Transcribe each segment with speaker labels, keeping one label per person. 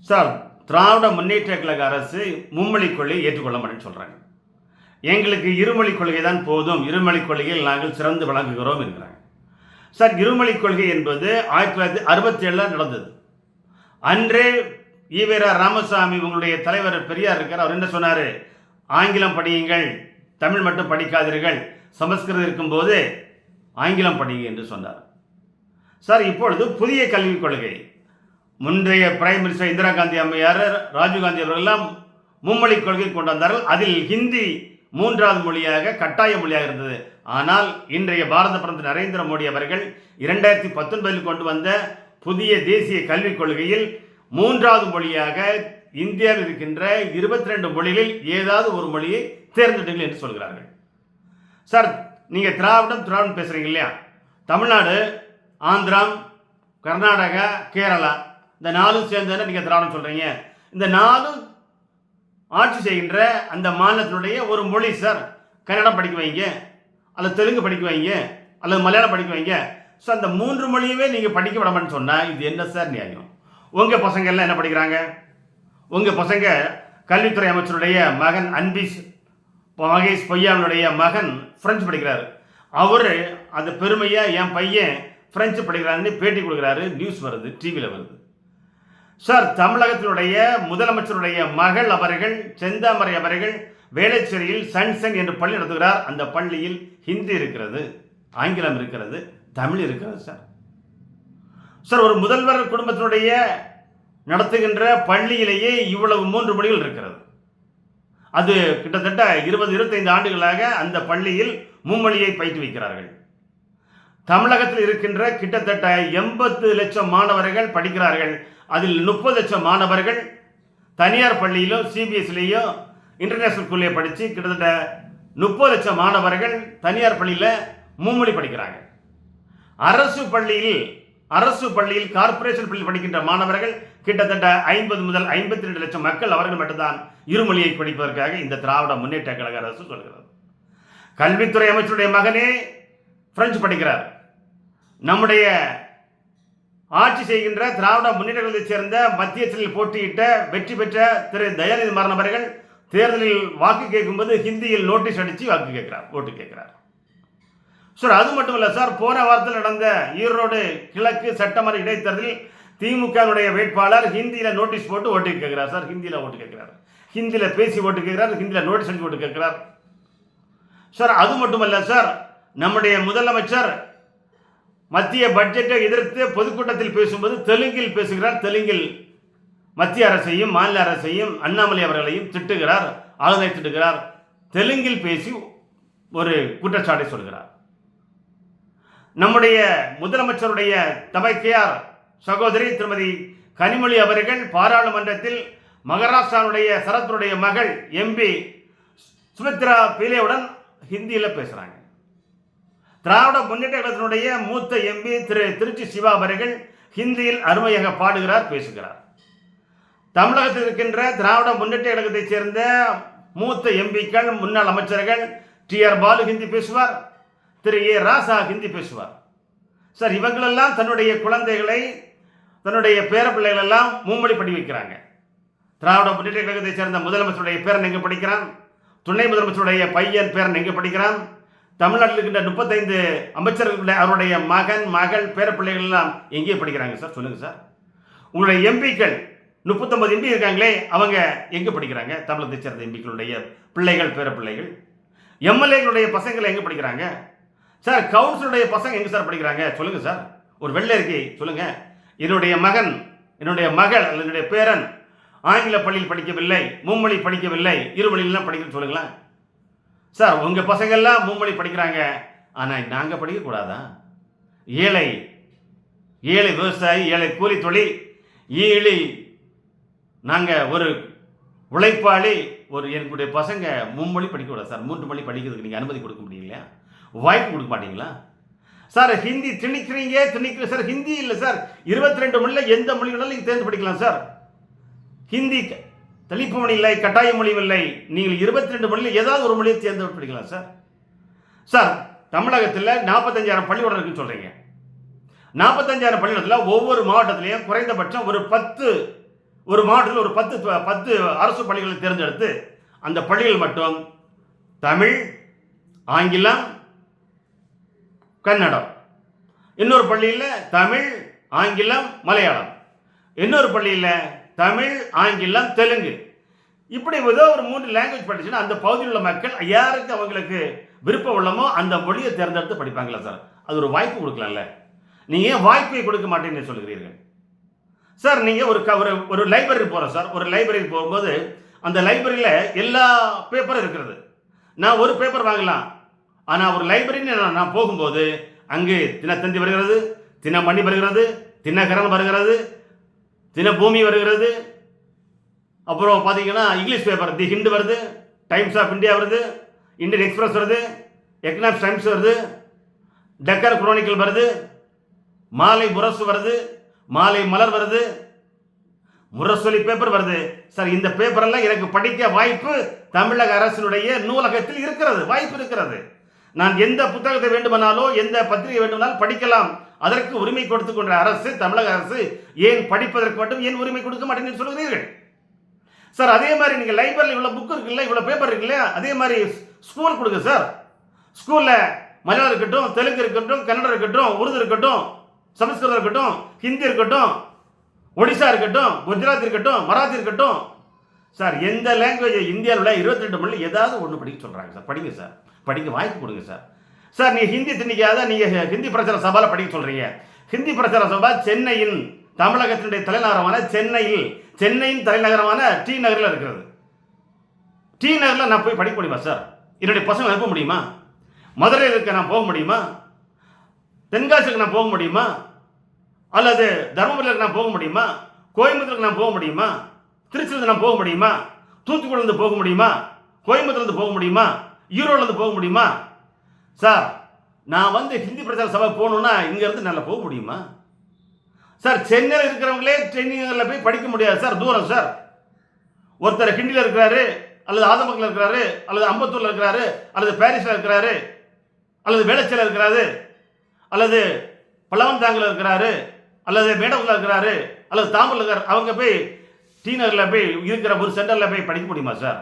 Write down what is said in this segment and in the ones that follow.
Speaker 1: Sir, Dravida Munnetra கழக அரசு மும்மொழிக் கொள்கையை ஏற்றுக்கொள்ள மாட்டேன்னு சொல்கிறாங்க. எங்களுக்கு இருமொழிக் கொள்கை தான் போதும், இருமொழிக் கொள்கையில் நாங்கள் சிறந்து விளங்குகிறோம் என்கிறாங்க. சார், இருமொழிக் கொள்கை என்பது 1967 நடந்தது. அன்றே ஈவேரா ராமசாமி உங்களுடைய தலைவர் பெரியார் இருக்கார், அவர் என்ன சொன்னார்? ஆங்கிலம் படியுங்கள், தமிழ் மட்டும் படிக்காதீர்கள், சமஸ்கிருதம் இருக்கும்போது ஆங்கிலம் படிங்க என்று சொன்னார். சார், இப்பொழுது புதிய கல்விக் கொள்கை முந்தைய பிரைம் மினிஸ்டர் இந்திரா காந்தி அம்மையார், ராஜீவ்காந்தி அவர்களெல்லாம் மும்மொழிக் கொள்கை கொண்டு வந்தார்கள். அதில் ஹிந்தி 3வது மொழியாக கட்டாய மொழியாக இருந்தது. ஆனால் இன்றைய பாரத பிரதமர் நரேந்திர மோடி அவர்கள் 2019 கொண்டு வந்த புதிய தேசிய கல்விக் கொள்கையில் 3வது மொழியாக இந்தியாவில் இருக்கின்ற 22 மொழிகளில் ஏதாவது ஒரு மொழியை தேர்ந்தெடுங்கள் என்று சொல்கிறார்கள். சார், நீங்கள் திராவிடம் பேசுகிறீங்க இல்லையா? தமிழ்நாடு, ஆந்திரம், கர்நாடகா, கேரளா, இந்த 4 சேர்ந்து நீங்கள் திராவிடம் சொல்கிறீங்க. இந்த 4 ஆட்சி செய்கின்ற அந்த மாநிலத்தினுடைய ஒரு மொழி சார். கன்னடம் படிக்க வைங்க, அல்லது தெலுங்கு படிக்க வைங்க, அல்லது மலையாளம் படிக்க வைங்க. ஸோ அந்த 3 மொழியவே நீங்கள் படிக்க விடாமன்னு சொன்னால் இது என்ன சார் நியாயம்? உங்கள் பசங்க எல்லாம் என்ன படிக்கிறாங்க? உங்கள் பசங்க கல்வித்துறை அமைச்சருடைய மகன் மகேஷ் பொய்யானுடைய மகன் பிரெஞ்சு படிக்கிறார். அவர் அந்த பெருமையாக என் பையன் பிரெஞ்சு படிக்கிறாருன்னு பேட்டி கொடுக்குறாரு. நியூஸ் வருது, டிவியில் வருது. சார், தமிழகத்தினுடைய முதலமைச்சருடைய மகள் அவர்கள், செந்தாமரை அவர்கள் வேளச்சேரியில் சன்சன் என்று பள்ளி நடத்துகிறார். அந்த பள்ளியில் ஹிந்தி இருக்கிறது, ஆங்கிலம் இருக்கிறது, தமிழ் இருக்கிறது. சார், ஒரு முதல்வர் குடும்பத்தினுடைய நடத்துகின்ற பள்ளியிலேயே இவ்வளவு 3 மொழிகள் இருக்கிறது. அது கிட்டத்தட்ட 20-25 ஆண்டுகளாக அந்த பள்ளியில் மும்மொழியை பயிற்றுவிக்கிறார்கள். தமிழகத்தில் இருக்கின்ற கிட்டத்தட்ட 80 லட்சம் மாணவர்கள் படிக்கிறார்கள். அதில் 30 லட்சம் மாணவர்கள் தனியார் பள்ளியிலோ சிபிஎஸ்சிலேயோ இன்டர்நேஷனல் ஸ்கூல்லையோ படித்து கிட்டத்தட்ட 30 லட்சம் மாணவர்கள் தனியார் பள்ளியில் மும்மொழி படிக்கிறாங்க. அரசு பள்ளியில் கார்ப்பரேஷன் பள்ளியில் படிக்கின்ற மாணவர்கள் கிட்டத்தட்ட 50 முதல் 52 லட்சம் மக்கள் அவர்கள் மட்டும்தான் இருமொழியை படிப்பதற்காக இந்த திராவிட முன்னேற்ற கழக அரசு சொல்கிறது. கல்வித்துறை அமைச்சருடைய மகனே பிரெஞ்சு படிக்கிறார். நம்முடைய ஆட்சி செய்கின்ற திராவிட முன்னேற்ற கழகத்தைச் சேர்ந்த மத்திய செயலில் போட்டியிட்ட வெற்றி பெற்ற திரு தயாநிதி மாறன் அவர்கள் தேர்தலில் வாக்கு கேட்கும்போது ஹிந்தியில் நோட்டீஸ் அடித்து ஓட்டு கேட்கிறார். சார், அது மட்டும் இல்லை சார், போன வாரத்தில் நடந்த ஈரோடு கிழக்கு சட்டமன்ற இடைத்தேர்தலில் திமுகவுடைய வேட்பாளர் ஹிந்தியில் நோட்டீஸ் போட்டு ஓட்டு கேட்கிறார். சார், ஹிந்தியில் ஓட்டு கேட்கிறார், ஹிந்தியில் பேசி ஓட்டு கேட்கிறார், ஹிந்தியில் நோட்டீஸ் அடித்து ஓட்டு கேட்கிறார். சார், அது மட்டுமல்ல சார், நம்முடைய முதலமைச்சர் மத்திய பட்ஜெட்டை எதிர்த்து பொதுக்கூட்டத்தில் பேசும்போது தெலுங்கில் பேசுகிறார். தெலுங்கில் மத்திய அரசையும் மாநில அரசையும் அண்ணாமலை அவர்களையும் திட்டுகிறார், ஆளுநரை திட்டுகிறார். தெலுங்கில் பேசி ஒரு குற்றச்சாட்டை சொல்கிறார். நம்முடைய முதலமைச்சருடைய தமைக்கையார் சகோதரி திருமதி கனிமொழி அவர்கள் பாராளுமன்றத்தில் மகாராஷ்டிராவுடைய சரத்துடைய மகள் எம்பி சுமித்ரா பீலேவுடன் ஹிந்தியில் பேசுகிறாங்க. திராவிட முன்னேற்ற கழகத்தினுடைய மூத்த எம்பி திருச்சி சிவா அவர்கள் ஹிந்தியில் அருமையாக பாடுகிறார், பேசுகிறார். தமிழகத்தில் இருக்கின்ற திராவிட முன்னேற்ற கழகத்தைச் சேர்ந்த மூத்த எம்பிக்கள், முன்னாள் அமைச்சர்கள் டிஆர் பாலு ஹிந்தி பேசுவார், திரு ஏ ராசா ஹிந்தி பேசுவார். சார், இவங்களெல்லாம் தன்னுடைய குழந்தைகளை, தன்னுடைய பேரப்பிள்ளைகள் எல்லாம் மும்மொழி படி வைக்கிறாங்க. திராவிட முன்னேற்ற கழகத்தைச் சேர்ந்த முதலமைச்சருடைய பேரன் எங்கே படிக்கிறான், துணை முதலமைச்சருடைய பையன் பேரன் எங்கே படிக்கிறான், தமிழ்நாட்டில் இருக்கின்ற 35 அமைச்சர்களுடைய அவருடைய மகன் மகள் பேரப்பிள்ளைகள் எல்லாம் எங்கே படிக்கிறாங்க சார்? சொல்லுங்கள் சார். உங்களுடைய எம்பிக்கள் 39 எம்பி இருக்காங்களே, அவங்க எங்கே படிக்கிறாங்க? தமிழகத்தை சேர்ந்த எம்பிக்களுடைய பிள்ளைகள் பேரப்பிள்ளைகள். எம்எல்ஏகளுடைய பசங்களை எங்கே படிக்கிறாங்க சார்? கவுன்சிலுடைய பசங்க எங்கே சார் படிக்கிறாங்க? சொல்லுங்கள் சார். ஒரு வெள்ளை இருக்கை சொல்லுங்கள். என்னுடைய மகன், என்னுடைய மகள் அல்லது என்னுடைய பேரன் ஆங்கில பள்ளியில் படிக்கவில்லை, மும்மொழி படிக்கவில்லை, இருமொழியெல்லாம் படிக்கணும்னு சொல்லுங்களேன் சார். உங்கள் பசங்கள்லாம் மும்மொழி படிக்கிறாங்க, ஆனால் நாங்கள் படிக்கக்கூடாதா? ஏழை விவசாயி, ஏழை கூலி தொழில், நாங்கள் ஒரு உழைப்பாளி, என்னுடைய பசங்க மும்மொழி படிக்கக்கூடாது சார். 3 மொழி படிக்கிறதுக்கு நீங்கள் அனுமதி கொடுக்க முடியலையா? வாய்ப்பு கொடுக்க மாட்டீங்களா சார்? ஹிந்தி திணிக்கிறீங்க சார். ஹிந்தி இல்லை சார், 22 மொழியில் எந்த மொழிகளாலும் நீங்கள் தேர்ந்து படிக்கலாம் சார். ஹிந்தி தெளிப்பு மொழி இல்லை, கட்டாய மொழி இல்லை. நீங்கள் 22 மொழியில் ஏதாவது ஒரு மொழியை தேர்ந்தெடுத்து படிக்கலாம் சார். சார், தமிழகத்தில் 45,000 பள்ளிக்கூடம் இருக்குன்னு சொல்கிறீங்க. 45,000 பள்ளிக்கூடத்தில் ஒவ்வொரு மாவட்டத்திலையும் குறைந்தபட்சம் ஒரு 10 ஒரு மாவட்டத்தில் ஒரு 10 அரசு பள்ளிகளை தேர்ந்தெடுத்து அந்த பள்ளிகள் மட்டும் தமிழ், ஆங்கிலம், கன்னடம், இன்னொரு பள்ளியில் தமிழ், ஆங்கிலம், மலையாளம், இன்னொரு பள்ளியில் தமிழ், ஆங்கிலம், தெலுங்கு, இப்படி ஏதோ ஒரு 3 லாங்குவேஜ் படிச்சுன்னா அந்த பகுதியில் உள்ள மக்கள் யாருக்கு அவங்களுக்கு விருப்பம் உள்ளமோ அந்த மொழியை தேர்ந்தெடுத்து படிப்பாங்களா சார்? அது ஒரு வாய்ப்பு கொடுக்கலாம்ல. நீங்கள் ஏன் வாய்ப்பை கொடுக்க மாட்டேன்னு சொல்கிறீர்கள் சார்? நீங்கள் ஒரு லைப்ரரி போகிறோம் சார். ஒரு லைப்ரரி போகும்போது அந்த லைப்ரரியில் எல்லா பேப்பரும் இருக்கிறது. நான் ஒரு பேப்பர் வாங்கலாம். ஆனால் ஒரு லைப்ரரின்னு நான் போகும்போது அங்கு தினத்தந்தி வருகிறது, தினமணி வருகிறது, தினகரன் வருகிறது, தினபூமி வருகிறது, அப்புறம் பார்த்தீங்கன்னா இங்கிலீஷ் பேப்பர் தி ஹிண்டு வருது, டைம்ஸ் ஆஃப் இந்தியா வருது, இந்தியன் எக்ஸ்பிரஸ் வருது, எக்கனாமிக்ஸ் டைம்ஸ் வருது, டெக்கர் குரோனிக்கல் வருது, மாலை முரசு வருது, மாலை மலர் வருது, முரசொலி பேப்பர் வருது சார். இந்த பேப்பரெல்லாம் எனக்கு படிக்க வாய்ப்பு தமிழக அரசினுடைய நூலகத்தில் இருக்கிறது, வாய்ப்பு இருக்கிறது. நான் எந்த புத்தகத்தை வேண்டுமானாலோ எந்த பத்திரிகை வேண்டுமானாலும் படிக்கலாம். அதற்கு உரிமை கொடுத்து கொண்ட அரசு, தமிழக அரசு ஏன் படிப்பதற்கு மட்டும் ஏன் உரிமை கொடுக்க மாட்டேன்னு சொல்கிறீர்கள் சார்? அதே மாதிரி நீங்கள் லைப்ரரியில் இவ்வளோ புக் இருக்குல்ல, இவ்வளோ பேப்பர் இருக்குல்ல, அதே மாதிரி ஸ்கூல் கொடுங்க சார். ஸ்கூலில் மலையாளம் இருக்கட்டும், தெலுங்கு இருக்கட்டும், கன்னடம் இருக்கட்டும், உருது இருக்கட்டும், சமஸ்கிருதம் இருக்கட்டும், ஹிந்தி இருக்கட்டும், ஒடிசா இருக்கட்டும், குஜராத் இருக்கட்டும், மராத்தி இருக்கட்டும் சார். எந்த லாங்குவேஜ் இந்தியாவில் 22 மொழி ஏதாவது ஒன்று படிக்க சொல்கிறாங்க சார். படிங்க சார், படிக்க வாய்ப்பு கொடுங்க சார். சார் நீங்கள் ஹிந்தி திணிக்காத, நீங்கள் ஹிந்தி பிரச்சார சபாவில் படிக்க சொல்கிறீங்க. ஹிந்தி பிரச்சார சபா சென்னையின் தமிழகத்தினுடைய தலைநகரமான சென்னையின் தலைநகரமான டி நகரில் இருக்கிறது. டி நகரில் நான் போய் படிக்க முடியுமா சார்? என்னுடைய பசங்க அனுப்ப முடியுமா? மதுரையில் இருக்க நான் போக முடியுமா? தென்காசிக்கு நான் போக முடியுமா? அல்லது தருமபுரியில் நான் போக முடியுமா? கோயம்புத்தூருக்கு நான் போக முடியுமா? திருச்சியிலிருந்து நான் போக முடியுமா? தூத்துக்குடியிலிருந்து போக முடியுமா? கோயம்புத்தூர்லேருந்து போக முடியுமா? ஈரோடுலேருந்து போக முடியுமா? சார் நான் ஹிந்தி பிரச்சார சபை போகணுன்னா இங்கேருந்து நல்லா போக முடியுமா சார்? சென்னையில் இருக்கிறவங்களே ட்ரெயினிங்கில் போய் படிக்க முடியாது சார், தூரம் சார். ஒருத்தர் கிண்டியில் இருக்கிறாரு, அல்லது ஆதமக்கில் இருக்கிறாரு, அல்லது அம்பத்தூரில் இருக்கிறாரு, அல்லது பாரிஸில் இருக்கிறாரு, அல்லது வேளச்சேரியில் இருக்கிறாரு, அல்லது பழவந்தாங்கில் இருக்கிறாரு, அல்லது மேடூரில் இருக்கிறாரு, அல்லது தாம்பூரில் இருக்கிறார். அவங்க போய் டி நகரில் போய் இருக்கிற ஒரு சென்டரில் போய் படிக்க முடியுமா சார்?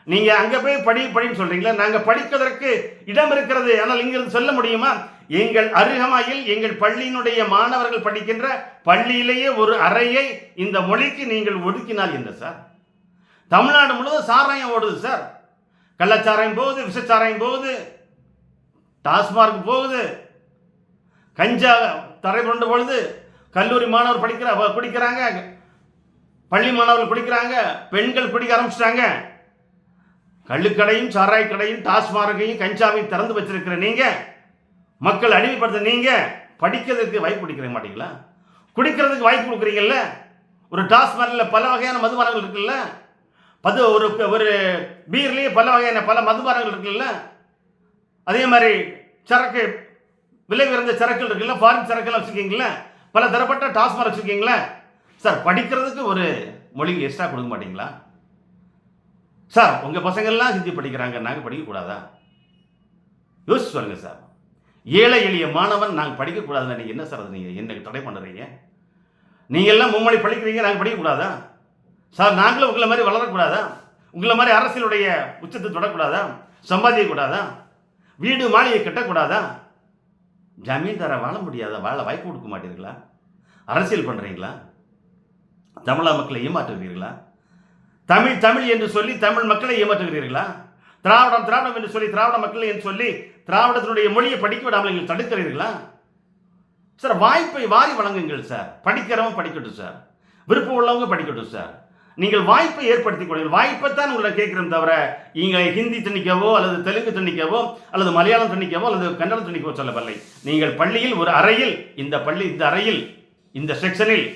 Speaker 1: நீங்கள் அங்கே போய் படின்னு சொல்கிறீங்களா? நாங்கள் படிப்பதற்கு இடம் இருக்கிறது, ஆனால் இங்கிருந்து சொல்ல முடியுமா? எங்கள் அருகமையில் எங்கள் பள்ளியினுடைய மாணவர்கள் படிக்கின்ற பள்ளியிலேயே ஒரு அறையை இந்த மொழிக்கு நீங்கள் ஒதுக்கினால் என்ன சார்? தமிழ்நாடு முழுவதும் சாராயம் ஓடுது சார். கள்ளச்சாராயம் போகுது, விஷச்சாராயம் போகுது, டாஸ்மார்க் போகுது, கஞ்சா தரை கொண்டு பொழுது கல்லூரி மாணவர் குடிக்கிறாங்க, பள்ளி மாணவர்கள் குடிக்கிறாங்க, பெண்கள் குடிக்க ஆரம்பிச்சிட்டாங்க. கள்ளுக்கடையும் சாராய கடையும் டாஸ்மார்க்கையும் கஞ்சாவையும் திறந்து வச்சிருக்கிற நீங்கள், மக்கள் அடிமைப்படுத்த நீங்கள் படிக்கிறதுக்கு வாய்ப்பு கொடுக்க மாட்டீங்களா? குடிக்கிறதுக்கு வாய்ப்பு கொடுக்குறீங்கல்ல? ஒரு டாஸ்மார்க்கில் பல வகையான மதுபானங்கள் இருக்குல்ல, ஒரு பீர்லேயே பல வகையான பல மதுபானங்கள் இருக்குல்ல, அதே மாதிரி சரக்கு விலை உயர்ந்த சரக்குகள் இருக்குல்ல, ஃபாரின் சரக்குலாம் வச்சுருக்கீங்களா, பல தரப்பட்ட டாஸ்மார்க் வச்சுருக்கீங்களா சார்? படிக்கிறதுக்கு ஒரு மொழிக்கு எக்ஸ்ட்ரா கொடுக்க மாட்டீங்களா சார்? உங்கள் பசங்கள்லாம் ஹிந்தி படிக்கிறாங்க, நாங்கள் படிக்கக்கூடாதா? யோசிச்சு சொல்லுங்கள் சார். ஏழை எளிய மாணவன் நாங்கள் படிக்கக்கூடாதுன்னா நீங்கள் என்ன சார் அது நீங்கள் என்ன தடை பண்ணுறீங்க? நீங்கள் எல்லாம் மும்மொழி படிக்கிறீங்க, நாங்கள் படிக்கக்கூடாதா சார்? நாங்களும் உங்களை மாதிரி வளரக்கூடாதா? உங்களை மாதிரி அரசியலுடைய உச்சத்தை தொடக்கூடாதா? சம்பாதிக்கக்கூடாதா? வீடு மாளிகை கட்டக்கூடாதா? ஜமீன்தார வாழ முடியாதா? வாழ வாய்ப்பு கொடுக்க மாட்டீர்களா? அரசியல் பண்ணுறீங்களா? தமிழக மக்களை ஏமாற்றுகிறீர்களா? தமிழ் என்று சொல்லி தமிழ் மக்களை ஏமாற்றுகிறீர்களா? திராவிடம் என்று சொல்லி திராவிட மக்களை என்று சொல்லி திராவிடத்தினுடைய மொழியை படிக்க விடாமல் நீங்கள் தடுக்கிறீர்களா சார்? வாய்ப்பை வாரி வழங்குங்கள் சார். படிக்கிறவங்க படிக்கட்டும் சார், விருப்பம் உள்ளவங்க படிக்கட்டும் சார். நீங்கள் வாய்ப்பை ஏற்படுத்திக் கொள்ளுங்கள். வாய்ப்பைத்தான் உங்களை கேட்கிறோம் தவிர நீங்கள் ஹிந்தி திணிக்கவோ அல்லது தெலுங்கு திணிக்கவோ அல்லது மலையாளம் திணிக்கவோ அல்லது கன்னடம் திணிக்கவோ சொல்லவில்லை. நீங்கள் பள்ளியில் ஒரு அறையில் இந்த அறையில் இந்த செக்ஷனில்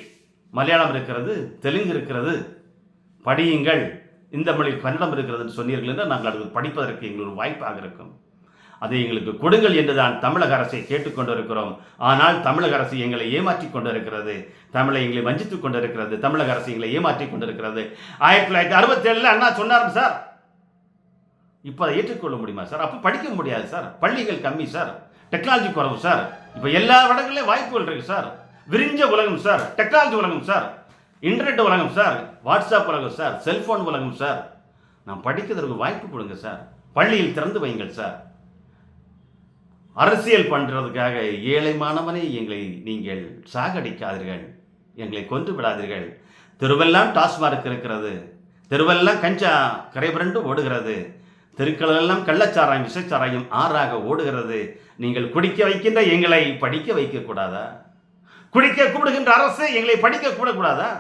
Speaker 1: மலையாளம் இருக்கிறது, தெலுங்கு இருக்கிறது, படியுங்கள், இந்த மொழி கன்னடம் இருக்கிறது என்று சொன்னீர்கள் என்றால் நாங்கள் அது படிப்பதற்கு எங்களுக்கு வாய்ப்பாக இருக்கும். அதை எங்களுக்கு கொடுங்கள் என்றுதான் தமிழக அரசை கேட்டுக்கொண்டிருக்கிறோம். ஆனால் தமிழக அரசு எங்களை ஏமாற்றி கொண்டிருக்கிறது, தமிழை எங்களை வஞ்சித்துக் கொண்டிருக்கிறது, தமிழக அரசு எங்களை ஏமாற்றி கொண்டிருக்கிறது. 1967 அண்ணா சொன்னார் சார், இப்போ அதை ஏற்றுக்கொள்ள முடியுமா சார்? அப்போ படிக்க முடியாது சார், பள்ளிகள் கம்மி சார், டெக்னாலஜி குறைவு சார். இப்போ எல்லா இடங்களிலும் வாய்ப்புகள் இருக்கு சார், விரிஞ்ச உலகம் சார், டெக்னாலஜி உலகம் சார். இன்டர்நெட் உலகம் சார், வாட்ஸ்அப் உலகம் சார், செல்போன் உலகம் சார். நான் படிக்கிறதுக்கு வாய்ப்பு கொடுங்க சார். பள்ளியில் திறந்து வைங்கள் சார். அரசியல் பண்ணுறதுக்காக ஏழை மாணவனை எங்களை நீங்கள் சாகடிக்காதீர்கள், எங்களை கொன்று விடாதீர்கள். தெருவெல்லாம் டாஸ்மார்க் இருக்கிறது, தெருவெல்லாம் கஞ்சா கரைபுரண்டு ஓடுகிறது, தெருக்களெல்லாம் கள்ளச்சாராயம் விஷச்சாராயம் ஆறாக ஓடுகிறது. நீங்கள் குடிக்க வைக்கின்ற எங்களை படிக்க வைக்கக்கூடாதா? குடிக்க கூடுகின்ற அரசு எங்களை படிக்க கூடக்கூடாதா?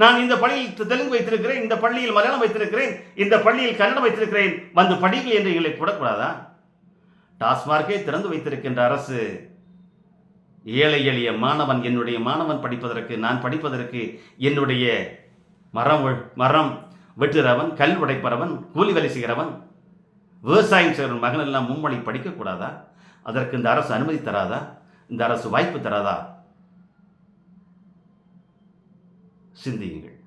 Speaker 1: நான் இந்த பள்ளியில் தெலுங்கு வைத்திருக்கிறேன், இந்த பள்ளியில் மலையாளம் வைத்திருக்கிறேன், இந்த பள்ளியில் கன்னடம் வைத்திருக்கிறேன், வந்து படிகள் என்று எங்களை கூடக்கூடாதா? டாஸ்மார்க்கை திறந்து வைத்திருக்கின்ற அரசு ஏழை எளிய மாணவன், என்னுடைய மாணவன் படிப்பதற்கு, நான் படிப்பதற்கு, என்னுடைய மரம் வெட்டுறவன், கல் உடைப்பறவன், கூலி வேலை செய்கிறவன், விவசாயம் செய்கிறவன் மகன் எல்லாம் மும்மொழி படிக்கக்கூடாதா? அதற்கு இந்த அரசு அனுமதி தராதா? இந்த அரசு வாய்ப்பு தராதா? சிந்தியுங்கள்.